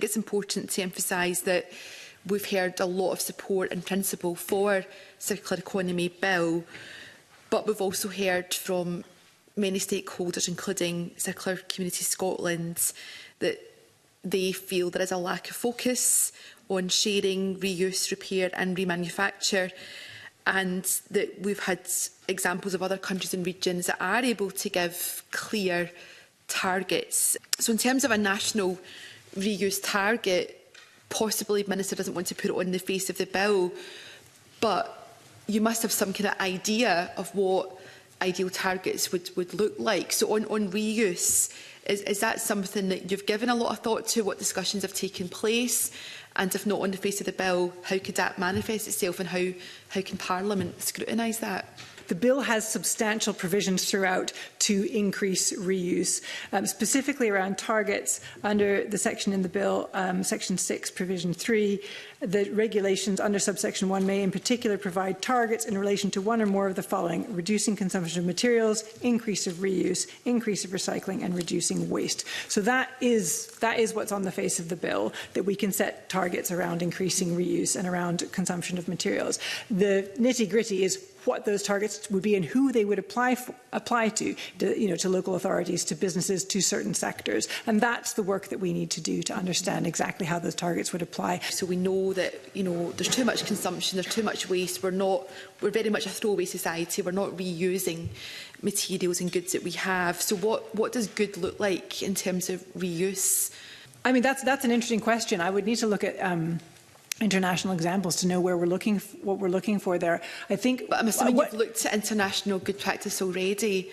think it's important to emphasise that we've heard a lot of support in principle for circular economy bill, but we've also heard from many stakeholders, including Circular Community Scotland, that they feel there is a lack of focus on sharing, reuse, repair and remanufacture, and that we've had examples of other countries and regions that are able to give clear targets. So in terms of a national reuse target, possibly the Minister doesn't want to put it on the face of the bill, but you must have some kind of idea of what ideal targets would look like. So on reuse, is that something that you've given a lot of thought to? What discussions have taken place? And if not on the face of the bill, how could that manifest itself, and how can Parliament scrutinise that? The bill has substantial provisions throughout to increase reuse, specifically around targets under the section in the bill, section 6, provision 3. The regulations under subsection 1 may in particular provide targets in relation to one or more of the following: reducing consumption of materials, increase of reuse, increase of recycling and reducing waste. So that is what's on the face of the bill, that we can set targets around increasing reuse and around consumption of materials. The nitty-gritty is what those targets would be and who they would apply to local authorities, to businesses, to certain sectors. And that's the work that we need to do to understand exactly how those targets would apply. So we know that there's too much consumption, there's too much waste. We're very much a throwaway society. We're not reusing materials and goods that we have. So what does good look like in terms of reuse? I mean, that's an interesting question. I would need to look at international examples to know what we're looking for there. I think. But I'm assuming you've looked at international good practice already.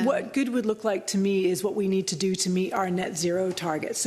What good would look like to me is what we need to do to meet our net zero targets.